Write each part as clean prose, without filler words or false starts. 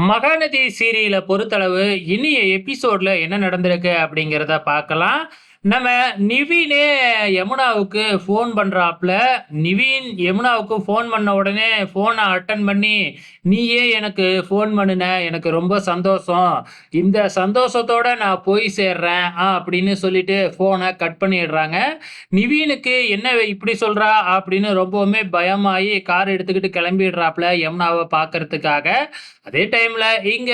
மகாநதி சீரியல பொறுத்தளவு, இனிய எபிசோட்ல என்ன நடந்திருக்கு அப்படிங்கிறத பார்க்கலாம். நம்ம நிவினே யமுனாவுக்கு ஃபோன் பண்றாப்ல. நிவின் யமுனாவுக்கு ஃபோன் பண்ண உடனே ஃபோன அட்டெண்ட் பண்ணி, "நீ ஏன் எனக்கு ஃபோன் பண்ணுன? எனக்கு ரொம்ப சந்தோஷம். இந்த சந்தோஷத்தோட நான் போய் சேர்றேன்." அப்படின்னு சொல்லிட்டு ஃபோன கட் பண்ணிடுறாங்க. நிவினுக்கு என்ன இப்படி சொல்றா? அப்படின்னு ரொம்பவுமே பயமாயி கார் எடுத்துக்கிட்டு கிளம்பிடுறாப்ல யமுனாவ பார்க்கறதுக்காக. அதே டைம்ல இங்க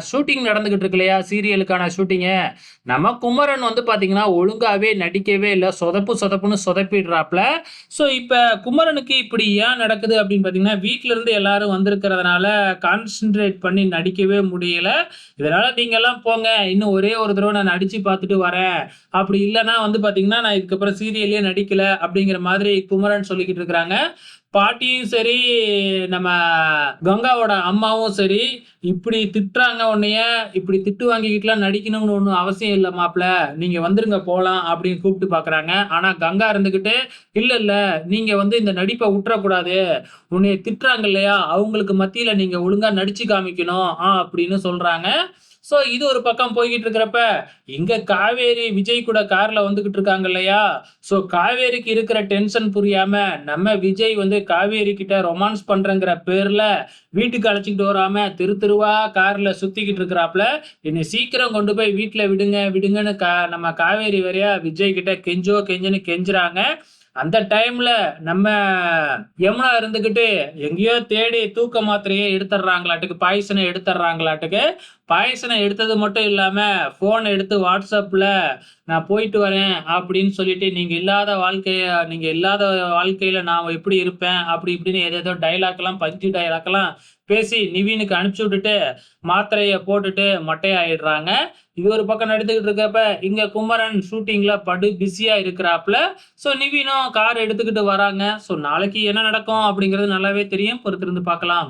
ஷூட்டிங் நடந்துகிட்டு இருக்கு இல்லையா? சீரியலுக்கான ஷூட்டிங்கு. நம்ம குமரன் வந்து பார்த்தீங்கன்னா, ஒழுங்காவே நடிக்கவே இல்ல. சொதப்புன்னு சொதப்பிடுறாப்ல. ஸோ, இப்ப குமரனுக்கு இப்படி ஏன் நடக்குது அப்படின்னு பார்த்தீங்கன்னா, வீட்ல இருந்து எல்லாரும் வந்திருக்கிறதுனால கான்சன்ட்ரேட் பண்ணி நடிக்கவே முடியல. இதனால நீங்கலாம் போங்க. இன்னும் ஒரே ஒரு தடவ நான் நடிச்சு பார்த்துட்டு வரேன். அப்படி இல்லன்னா வந்து பார்த்தீங்கன்னா, நான் இதுக்கப்புறம் சீரியல்லயே நடிக்கல அப்படிங்கிற மாதிரி குமரன் சொல்லிக்கிட்டு இருக்கிறாங்க. பாட்டியும் சரி, நம்ம கங்காவோட அம்மாவும் சரி, "இப்படி திட்டுறாங்க உன்னைய, இப்படி திட்டு வாங்கிக்கிட்டுலாம் நடிக்கணும்னு ஒண்ணும் அவசியம் இல்ல மாப்ள. நீங்க வந்துருங்க போலாம்" அப்படின்னு கூப்பிட்டு பார்க்குறாங்க. ஆனா கங்கா இருந்துகிட்டு, "இல்ல, இல்ல. நீங்க வந்து இந்த நடிப்ப உட்றக்கூடாது. உன்னைய திட்டுறாங்க இல்லையா? அவங்களுக்கு மத்தியில நீங்க ஒழுங்கா நடிச்சு காமிக்கணும்" அப்படின்னு சொல்றாங்க. ஸோ இது ஒரு பக்கம் போய்க்கிட்டு இருக்கிறப்ப, இங்க காவேரி விஜய் கூட கார்ல வந்துகிட்டு இருக்காங்க இல்லையா? ஸோ காவேரிக்கு இருக்கிற டென்ஷன் புரியாம, நம்ம விஜய் வந்து காவேரி கிட்ட ரொமான்ஸ் பண்றேங்கிற பேர்ல, வீட்டுக்கு அழைச்சுக்கிட்டு வராம தெரு தெருவா கார்ல சுத்திக்கிட்டு இருக்கிறாப்ல. "என்னை சீக்கிரம் கொண்டு போய் வீட்ல விடுங்க, விடுங்கன்னு" நம்ம காவேரி வேறயா விஜய் கிட்ட கெஞ்சுன்னு கெஞ்சுறாங்க. அந்த டைம்ல நம்ம யமுனா இருந்துகிட்டு எங்கேயோ தேடி தூக்க மாத்திரைய எடுத்துடுறாங்களாட்டுக்கு, பாய்சன எடுத்துடுறாங்களாட்டுக்கு. பாய்சன எடுத்தது மட்டும் இல்லாம, ஃபோன் எடுத்து WhatsAppல "நான் போயிட்டு வரேன்" அப்படின்னு சொல்லிட்டு, நீங்க இல்லாத வாழ்க்கையில நான் எப்படி இருப்பேன்? அப்படி இப்படின்னு ஏதேதோ டயலாக்லாம் பஞ்சு டயலாக்லாம் பேசி நிவினுக்கு அனுப்பிச்சு விட்டுட்டு, மாத்திரைய போட்டுட்டு மட்டையாயிடுறாங்க. இது ஒரு பக்கம் நடந்துகிட்டு இருக்கப்ப, இங்க குமரன் ஷூட்டிங்ல படு பிஸியா இருக்கிறாப்ல. ஸோ நிவினும் கார் எடுத்துக்கிட்டு வராங்க. ஸோ நாளைக்கு என்ன நடக்கும் அப்படிங்கிறது நல்லாவே தெரியும். பொறுத்திருந்து பார்க்கலாம்.